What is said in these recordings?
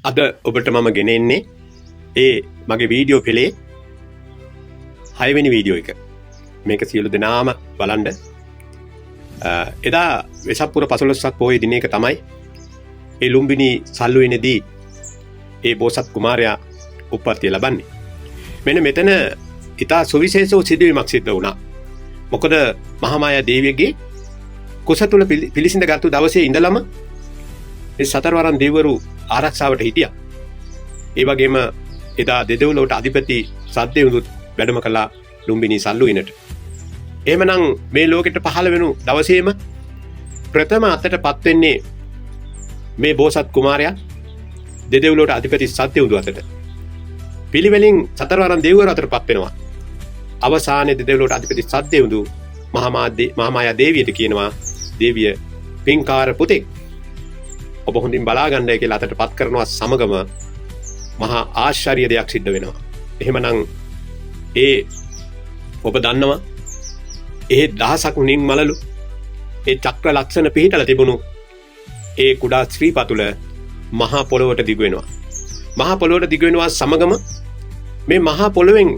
අද ඔබට මම ගෙනෙන්නේ මගේ වීඩියෝ පෙළේ 6 වෙනි වීඩියෝ එක. මේක සියලු දෙනාම බලන්න. එදා වෙසක් පුර 15ක් පොහොය දිනයක තමයි ලුම්බිනි සල්ලුවේනේදී බෝසත් කුමාරයා උප්පත්තිය ලබන්නේ. මෙන්න මෙතන ඉතා සුවිශේෂ වූ සිදුවීමක් සිද්ධ වුණා. මොකද මහාමායා දේවියගේ කුස තුල පිළිසිඳ ගත්තු දවසේ ඉඳලම මේ සතරවරන් දෙවිවරු ආරක්ෂාවට හිටියා. ඒ වගේම එදා දෙදෙව්ලොවට අධිපති සද්දෙවුදුත් වැඩම කළා ලුම්බිනි සල්ලුවේනට. එහෙමනම් මේ ලෝකෙට පහළ වෙනු දවසේම ප්‍රථම අතටපත් වෙන්නේ මේ බෝසත් කුමාරයා දෙදෙව්ලොවට අධිපති සද්දෙවුදු අතට. පිළිවෙලින් සතරවරන් දෙවිවරු අතටපත් වෙනවා. අවසානයේ දෙදෙව්ලොවට අධිපති සද්දෙවුදු මහාමායා දේවියට කියනවා දේවිය පින්කාර පුතෙක් ඔබ හොඳින් බලා ගන්නයි කියලා අතටපත් කරනවා සමගම මහා ආශ්චර්ය දෙයක් සිද්ධ වෙනවා. එහෙමනම් ඔබ දන්නවා දහසක් නින් මලලු චක්‍ර ලක්ෂණ පිහිටලා තිබුණු කුඩා ශ්‍රීපතුල මහා පොළොවට දිගු වෙනවා. මහා පොළොවට දිගු වෙනවා සමගම මේ මහා පොළොවෙන්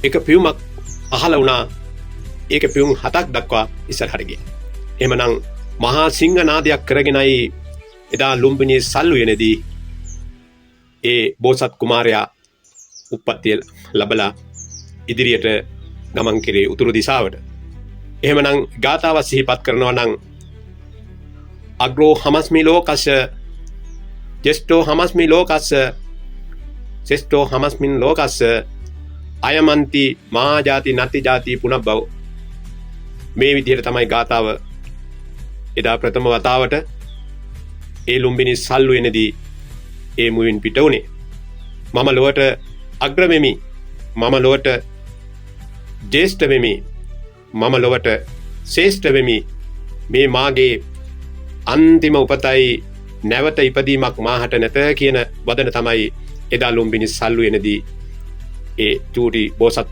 එක පියුමක් පහළ වුණා. ඒක පියුම් 7ක් දක්වා ඉස්සරහට ගියා. එහෙමනම් මහා සිංහනාදයක් කරගෙනයි එදා ලුම්බිනි සල්ලුවේනේදී බෝසත් කුමාරයා උප්පත්තිය ලැබලා ඉදිරියට ගමන් කෙරේ උතුරු දිශාවට. එහෙමනම් ගාථාව සිහිපත් කරනවා නම් අග්‍රෝ හමස්මි ලෝකස්ස ජෙස්ටෝ හමස්මි ලෝකස්ස ශ්‍රේෂ්ඨෝ හමස්මින් ලෝකස්ස අයමන්ති මා ජාති නති ජාති පුනබ්බව. මේ විදිහට තමයි ගාථාව එදා ප්‍රථම වතාවට ලුම්බිනි සල්ලුවේනේදී මුවින් පිට වුණේ. මම ලොවට අග්‍ර වෙමි, මම ලොවට ජේෂ්ඨ වෙමි, මම ලොවට ශ්‍රේෂ්ඨ වෙමි. මේ මාගේ අන්තිම උපතයි, නැවත ඉපදීමක් මාහට නැත කියන වදන තමයි එදා ලුම්බිනි සල්ලුවේනේදී චූටි බෝසත්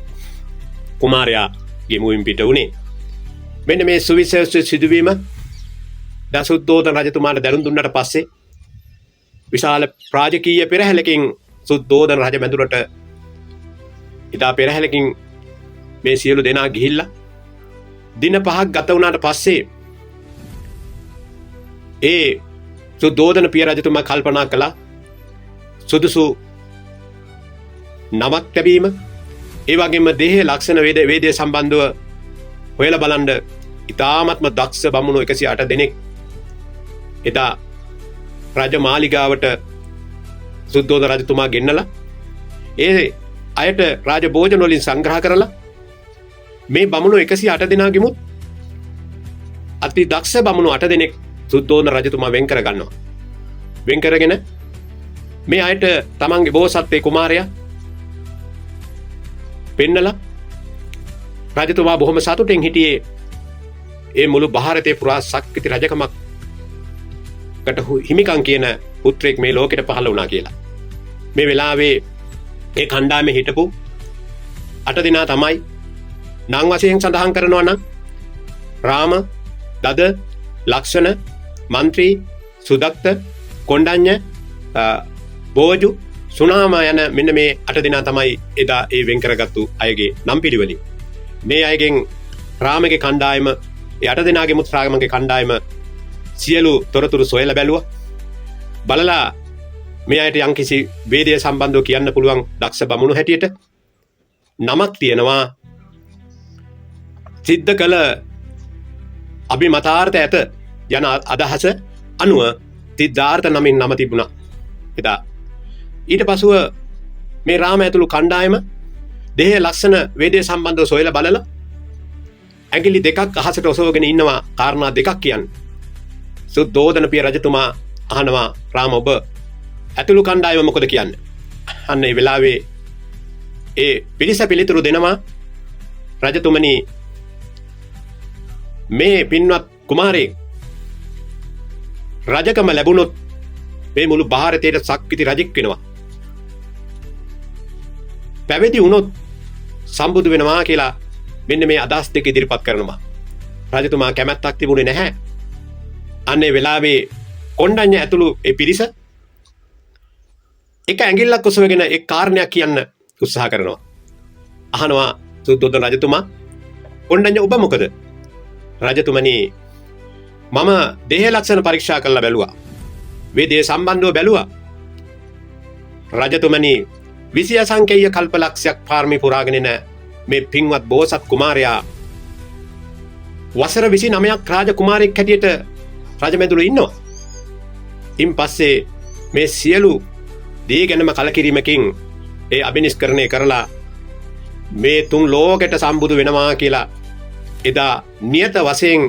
කුමාරයාගේ මුවින් පිට වුණේ. මෙන්න මේ සුවිශේෂ සිදුවීම සුද්ධෝදන රජතුමාට දැනුම් දුන්නට පස්සේ විශාල රාජකීය පෙරහැරකින් සුද්ධෝදන රජ මැදුරට ඉදා පෙරහැරකින් මේ සියලු දෙනා ගිහිල්ලා දින 5ක් ගත වුණාට පස්සේ සුද්ධෝදන පිය රජතුමා කල්පනා කළා සුදුසු නමක් ලැබීම, ඒ වගේම දේහයේ ලක්ෂණ වේදය සම්බන්ධව හොයලා බලන්න ඉතාමත්ම දක්ෂ බමුණු 108 දෙනෙක් එදා රජමාලිගාවට සුද්ධෝදන රජතුමා ගෙන්නලා අයට රාජ භෝජන වලින් සංග්‍රහ කරලා මේ බමුණු 108 දෙනාගෙමුත් අති දක්ෂ බමුණු 8 දෙනෙක් සුද්ධෝදන රජතුමා වෙන් කර ගන්නවා. වෙන් කරගෙන මේ අයට තමන්ගේ බෝසත් කුමාරයා පෙන්නලා රජතුමා බොහොම සතුටින් හිටියේ මුළු ಭಾರತේ පුරා ශක්ති රජකමකට හිමිකම් කියන පුත්‍රයෙක් මේ ලෝකෙට පහළ වුණා කියලා. මේ වෙලාවේ කණ්ඩායමේ හිටපු 8 දෙනා තමයි නම් වශයෙන් සඳහන් කරනවා නම් රාම, දද, ලක්ෂණ, මන්ත්‍රී, සුදක්ත, කොණ්ඩඤ්ඤ, බෝජු, සුනාම යන මෙන්න මේ 8 දෙනා තමයි එදා වෙන් කරගත්තු අයගේ නම් පිළිවෙලින්. මේ අයගෙන් රාමගේ කණ්ඩායම 8 දෙනාගේ මුත් රාමගේ කණ්ඩායම සියලු තොරතුරු සොයලා බැලුවා. බලලා මේ අයට යම්කිසි වේදය සම්බන්ධව කියන්න පුළුවන් දක්ෂ බමුණු හැටියට නමක් තියෙනවා. සිද්ධ කළ අභිමතාර්ථ ඇත යන අදහස අනුව සිද්ධාර්ථ නමින් නම තිබුණා එදා. ඊට පසුව මේ රාම ඇතුළු කණ්ඩායම දේහ ලක්ෂණ වේදය සම්බන්ධව සොයලා බලලා ඇඟිලි දෙකක් අහසට ඔසවගෙන ඉන්නවා කාරණා දෙකක් කියන්නේ. සුද්ධෝදන පිය රජතුමා අහනවා රාම ඔබ ඇතුළු කණ්ඩායම මොකද කියන්නේ? අන්න ඒ වෙලාවේ පිරිස පිළිතුරු දෙනවා රජතුමනි මේ පින්වත් කුමාරයෙක් රජකම ලැබුණොත් මේ මුළු ಭಾರತයේ ශක්ති රජෙක් වෙනවා. පැවිදි වුණොත් සම්බුදු වෙනවා කියලා මෙන්න මේ අදහස් දෙක ඉදිරිපත් කරනවා. රජතුමා කැමැත්තක් තිබුණේ නැහැ. අන්නේ වෙලාවේ කොණ්ඩඤ්ඤ ඇතුළු ඒ පිරිස එක ඇඟිල්ලක් ඔසවගෙන එක් කාරණයක් කියන්න උත්සාහ කරනවා. අහනවා සුද්ධෝදන රජතුමා, කොණ්ඩඤ්ඤ ඔබ මොකද? රජතුමනි, මම දේහ ලක්ෂණ පරීක්ෂා කරලා බැලුවා. වේදේ සම්බන්ධව බැලුවා. රජතුමනි, 20 සංකේය කල්පලක්ෂයක් පාරමී පුරාගෙන එන මේ පින්වත් බෝසත් කුමාරයා වසර 29ක් රාජ කුමාරයෙක් හැටියට රජමැදුරු ඉන්නවා. ඉන් පස්සේ මේ සියලු දේ ගැනම කලකිරීමකින් ඒ අභිනිෂ්කරණය කරලා මේ තුන් ලෝකෙට සම්බුදු වෙනවා කියලා එදා නියත වශයෙන්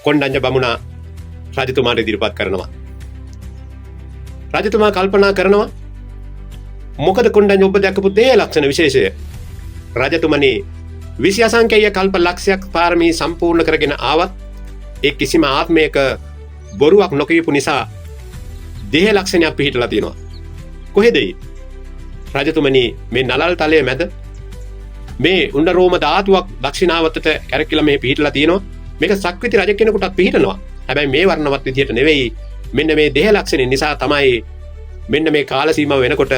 කොණ්ඩඤ්ඤ බමුණා රජතුමාට ඉදිරිපත් කරනවා. රජතුමා කල්පනා කරනවා, මොකද කොණ්ඩඤ්ඤ ඔබ දැකපු දේ ලක්ෂණ විශේෂය? රජතුමනි, 20 අසංකේය කල්ප ලක්ෂයක් පාරමී සම්පූර්ණ කරගෙන ආවත් ඒ කිසිම ආත්මයක බොරුවක් නොකියපු නිසා දේහ ලක්ෂණයක් පිහිටලා තියෙනවා. කොහෙදයි? රජතුමනි, මේ නලල් තලයේ මැද මේ උණ්ඩ රෝම ධාතුවක් දක්ෂිනාවතට කැරකිලා මේ පිහිටලා තියෙනවා. මේක සක්විති රජ කෙනෙකුටත් පිහිටනවා. හැබැයි මේ වර්ණවත් විදියට නෙවෙයි. මෙන්න මේ දේහ ලක්ෂණ නිසා තමයි මෙන්න මේ කාල සීමාව වෙනකොට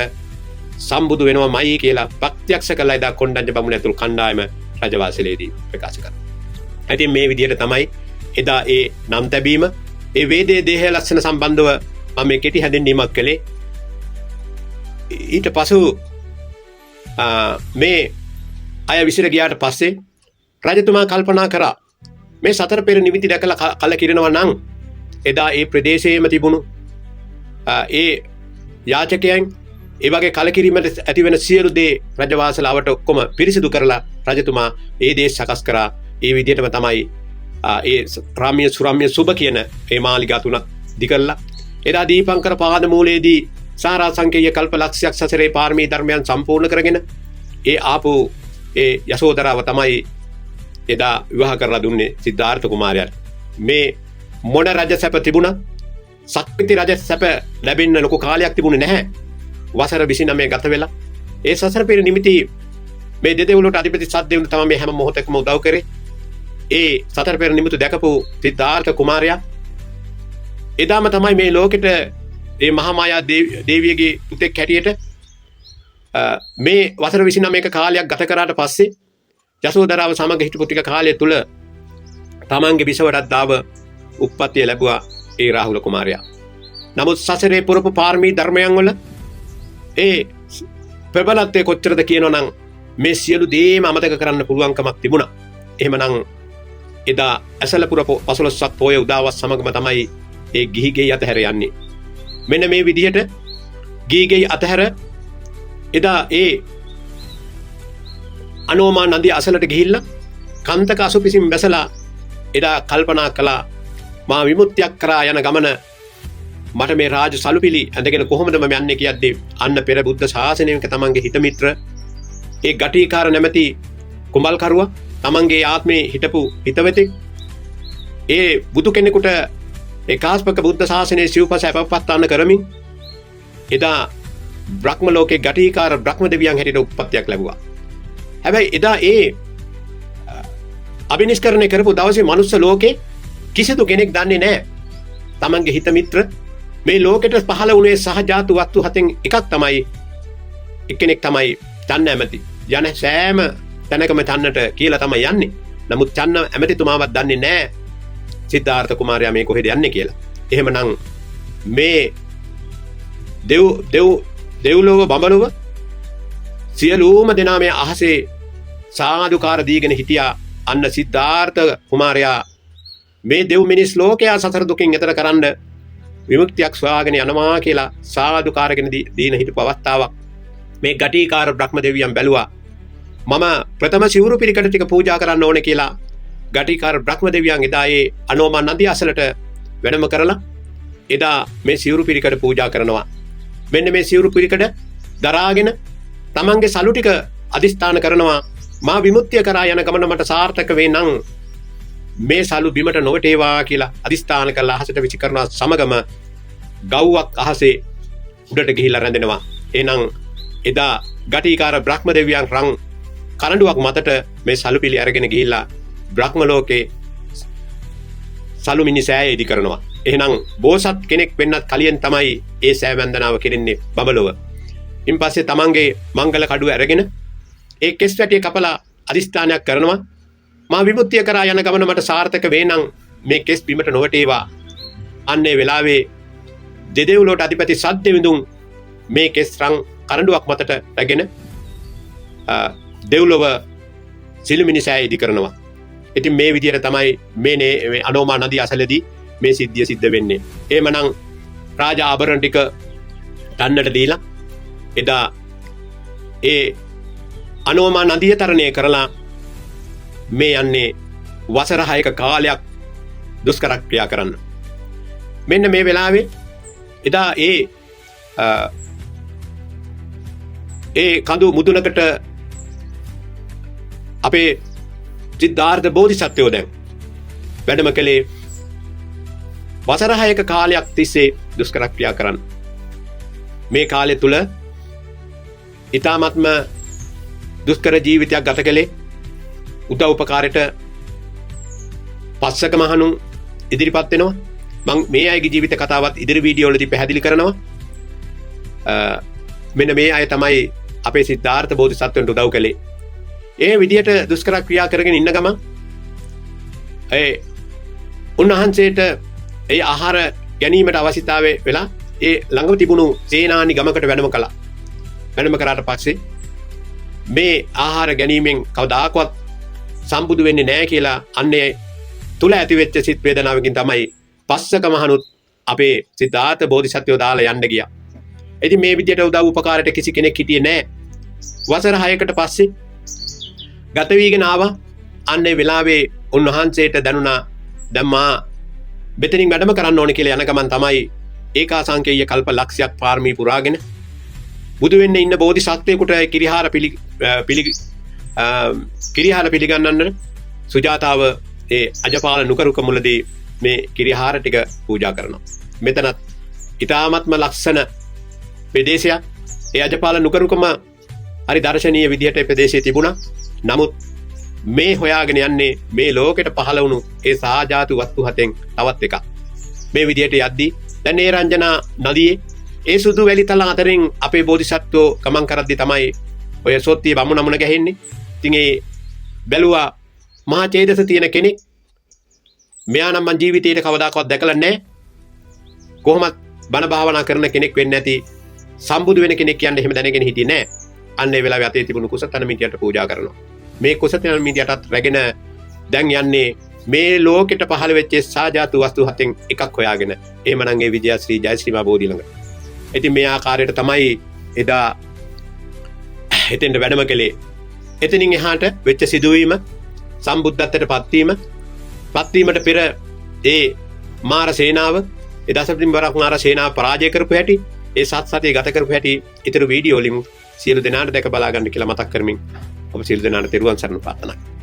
සම්බුදු වෙනවමයි කියලා ප්‍රත්‍යක්ෂ කළා එදා කොණ්ඩඤ්ඤ බමුණ ඇතුළු කණ්ඩායම රජවාසලේදී ප්‍රකාශ කරා. ඉතින් මේ විදියට තමයි එදා ඒ නම් තැබීම, ඒ වේදේ දේහ ලක්ෂණ සම්බන්ධව මම මේ කෙටි හැඳින්වීමක් කළේ. ඊට පසු මේ අය විසිර ගියාට පස්සේ රජතුමා කල්පනා කරා, මේ සතර පෙර නිමිති දැකලා කලකිරෙනවා නම් එදා ඒ ප්‍රදේශයේම තිබුණු ඒ යාචකයන් ඒ වගේ කලකිරීමට ඇතිවෙන සියලු දේ රජවාසලාවට ඔක්කොම පිරිසිදු කරලා රජතුමා ඒ දේ සකස් කරා. ඒ විදිහටම තමයි ඒ රාම්‍ය සුරම්‍ය සුබ කියන ඒ මාලිගා තුන දිකරලා එදා දීපංකර පාද මූලයේදී සාරා සංකේය කල්ප ලක්ෂයක් සසරේ පාරමී ධර්මයන් සම්පූර්ණ කරගෙන ඒ ආපු ඒ යසෝදරාව තමයි එදා විවාහ කරලා දුන්නේ සිද්ධාර්ථ කුමාරයාට. මේ මොන රජ සැප තිබුණා, සක්විති රජ සැප ලැබෙන්න ලොකු කාලයක් තිබුණේ නැහැ. වසර 29 ගත වෙලා ඒ සසර පෙර නිමිති මේ දෙදෙව්ලොවට අධිපති සද්දෙව්ලු තමයි මේ හැම මොහොතකම උදව් කරේ. ඒ සතර පෙර නිමිති දැකපු සිද්ධාර්ථ කුමාරයා එදාම තමයි මේ ලෝකෙට ඒ මහා මායා දේවියගේ පුතෙක් හැටියට මේ වසර 29ක කාලයක් ගත කරාට පස්සේ යසෝදරාව සමග හිටපු ටික කාලය තුල තමන්ගේ බිසවටත් දාව උප්පත්තිය ලැබුවා ඒ රාහුල කුමාරයා. නමුත් සසරේ පුරපු පාරමී ධර්මයන් වල ඒ ප්‍රබලත්වයේ කොච්චරද කියනවා නම් මේ සියලු දේම අමතක කරන්න පුළුවන්කමක් තිබුණා. එහෙමනම් එදා ඇසලපුර 15ක් පොය උදාවත් සමගම තමයි ඒ ගිහිගෙයි අතහැර යන්නේ. මෙන්න මේ විදිහට ගිහිගෙයි අතහැර එදා ඒ අනෝමා නදිය අසලට ගිහිල්ලා කන්තක අසුපිසින් බැසලා එදා කල්පනා කළා, මා විමුක්තියක් කරා යන ගමන මට මේ රාජ සලුපිලි ඇඳගෙන කොහොමද මම යන්නේ කියද්දී අන්න පෙර බුද්ධ ශාසනයක තමන්ගේ හිත මිත්‍ර ඒ ගටිකාර නැමැති කුඹල්කරුවා තමන්ගේ ආත්මේ හිටපු හිතවතෙක් ඒ බුදු කෙනෙකුට ඒ කාස්පක බුද්ධ ශාසනයේ සිව්පස අපපත්තාන කරමින් එදා බ්‍රහ්ම ලෝකේ ගටිකාර බ්‍රහ්ම දෙවියන් හැටියට උප්පත්තියක් ලැබුවා. හැබැයි එදා ඒ අභිනිෂ්කරණය කරපු දවසේ මනුස්ස ලෝකේ කිසිදු කෙනෙක් දන්නේ නැහැ තමන්ගේ හිත මිත්‍ර මේ ලෝකෙට පහළ වුණේ සහජාතු වස්තු හතෙන් එකක් තමයි, එක්කෙනෙක් තමයි චන්න ඇමති. යන සෑම තැනකම චන්නට කියලා තමයි යන්නේ. නමුත් චන්න ඇමතිතුමාවත් දන්නේ නැහැ සිද්ධාර්ථ කුමාරයා මේ කොහෙද යන්නේ කියලා. එහෙමනම් මේ දෙව්ලොව බඹලොව සියලුම දෙනා මේ අහසේ සාදුකාර දීගෙන හිටියා. අන්න සිද්ධාර්ථ කුමාරයා මේ දෙව් මිනිස් ලෝකයා සතර දුකින් එතර කරන්න විමුක්තියක් සොයාගෙන යනවා කියලා සාදුකාරගෙන දීන හිටපු අවස්ථාවක් මේ ගටිකාර බ්‍රහ්ම දෙවියන් බැලුවා. මම ප්‍රථම සිවුරු පිරිකඩ ටික පූජා කරන්න ඕනේ කියලා ගටිකාර බ්‍රහ්ම දෙවියන් එදා ඒ අනෝමා නදිය අසලට වැඩම කරලා එදා මේ සිවුරු පිරිකඩ පූජා කරනවා. මෙන්න මේ සිවුරු පිරිකඩ දරාගෙන තමන්ගේ සලු ටික අදිස්ථාන කරනවා, මා විමුක්තිය කරා යන ගමන මට සාර්ථක වේ නම් මේ සලු බිමට නොවටේවා කියලා අදිස්ථාන කරලා අහසට විසි කරනවා. සමගම ගව්වක් අහසේ උඩට ගිහිල්ලා රැඳෙනවා. එහෙනම් එදා ගටිකාර බ්‍රහ්ම දෙවියන් රං කරඬුවක් මතට මේ සලු පිළි අරගෙන ගිහිල්ලා බ්‍රහ්ම ලෝකේ සලු මිනිසෑය ඉදි කරනවා. එහෙනම් බෝසත් කෙනෙක් වෙන්නත් කලියෙන් තමයි ඒ සෑ වන්දනාව කෙරෙන්නේ බඹලොව. ඉන් පස්සේ තමන්ගේ මංගල කඩුව අරගෙන ඒ කෙස් වැටිය කපලා අදිස්ථානයක් කරනවා. මා විමුක්තිය කරා යන ගමන මට සාර්ථක වේ නම් මේ කෙස් බිමට නොවටේවා. අන්නේ වෙලාවේ දෙදෙව්ලොවට අධිපති සද්දෙවිඳුන් මේ කෙස් රං කරඬුවක් මතට රැගෙන දෙව්ලොව සිළුමිණිසෑය ඉදි කරනවා. ඉතින් මේ විදිහට තමයි මේ අනෝමා නදිය අසලදී මේ සිද්ධිය සිද්ධ වෙන්නේ. එහෙමනම් රාජ ආභරණ ටික දන්නට දීලා එදා ඒ අනෝමා නදිය තරණය කරලා මේ යන්නේ වසර 6ක කාලයක් දුෂ්කර ක්‍රියා කරන්න. මෙන්න මේ වෙලාවේ එදා ඒ කඳු මුදුනකට අපේ සිද්ධාර්ථ බෝධිසත්වයෝ දැන් වැඩම කළේ වසර 6ක කාලයක් තිස්සේ දුෂ්කර ක්‍රියා කරන්න. මේ කාලය තුල ඊ타ත්ම දුෂ්කර ජීවිතයක් ගත කළේ උදව් උපකාරයට පස්සක මහණුන් ඉදිරිපත් වෙනවා. මම මේ අයගේ ජීවිත කතාවත් ඉදිරි වීඩියෝ වලදී පැහැදිලි කරනවා. මෙන්න මේ අය තමයි අපේ සිද්ධාර්ථ බෝධිසත්වයන්ට උදව් කළේ. ඒ විදිහට දුෂ්කර ක්‍රියා කරගෙන ඉන්න ගමන් උන්වහන්සේට ඒ ආහාර ගැනීමට අවශ්‍යතාවය වෙලා ඒ ළඟම තිබුණු සේනානි ගමකට වැඩම කළා. වැඩම කරාට පස්සේ මේ ආහාර ගැනීමෙන් කවදාකවත් සම්බුදු වෙන්නේ නැහැ කියලා අන්නේ තුල ඇතිවෙච්ච සිත් වේදනාවකින් තමයි පස්සක මහණුත් අපේ සිද්ධාර්ථ බෝධිසත්වයෝ දාලා යන්න ගියා. ඉතින් මේ විදිහට උදව් උපකාරයට කිසි කෙනෙක් හිටියේ නැහැ. වසර 6කට පස්සේ ගත වීගෙන ආවා. අන්නේ වෙලාවේ උන්වහන්සේට දැනුණා ධම්මා මෙතනින් වැඩම කරන්න ඕනේ කියලා යන ගමන් තමයි ඒකාසංකේය කල්ප ලක්ෂයක් පාරමී පුරාගෙන බුදු වෙන්න ඉන්න බෝධිසත්වයෙකුට කිරිහාර පිළිගන්නන්න සුජාතාව ඒ අජපාල නුකරුක මුලදී මේ කිරිහාර ටික පූජා කරනවා. මෙතනත් ඊ타ත්ම ලක්ෂණ ප්‍රදේශයක්. ඒ අජපාල නුකරුකම හරි දර්ශනීය විදිහට ප්‍රදේශයේ තිබුණා. නමුත් මේ හොයාගෙන යන්නේ මේ ලෝකෙට පහළ වුණු ඒ සාජාතු වස්තු හතෙන් තවත් එකක්. මේ විදිහට යද්දී දැන් ඒ රංජනා නදියේ ඒ සුදු වැලි තල අතරින් අපේ බෝධිසත්වෝ ගමන් කරද්දී තමයි ඔය සොත්තිය බමුණමුණ ගැහෙන්නේ. ඉතින් ඒ බැලුවා මහා චේතස තියෙන කෙනෙක්. මෙයා නම් මං ජීවිතේට කවදාකවත් දැකලා නැහැ. කොහොමත් බණ භාවනා කරන කෙනෙක් වෙන්නේ නැති සම්බුදු වෙන කෙනෙක් කියන්නේ එහෙම දැනගෙන හිටියේ නැහැ. අන්න ඒ වෙලාවේ අතේ තිබුණු කුසතන මිටියට පූජා කරනවා. මේ කුසතන මිටියටත් රැගෙන දැන් යන්නේ මේ ලෝකෙට පහළ වෙච්ච සාජාතු වස්තු හතෙන් එකක් හොයාගෙන. එහෙමනම් ඒ විජයශ්‍රී ජයශ්‍රීමා බෝධි ළඟ. ඉතින් මේ ආකාරයට තමයි එදා එතෙන්ට වැඩම කළේ. එතනින් එහාට වෙච්ච සිදුවීම සම්බුද්ධත්වයට පත්වීමට පෙර ඒ මාර සේනාව එදසපතින් වරක් මාර සේනාව පරාජය කරපු හැටි ඒ සත්සතිය ගත කරපු හැටි ඊතර වීඩියෝ වලින් සියලු දෙනාට දැක බලා ගන්න කියලා මතක් කරමින් ඔබ සියලු දෙනාට තෙරුවන් සරණ ප්‍රාර්ථනා කරනවා.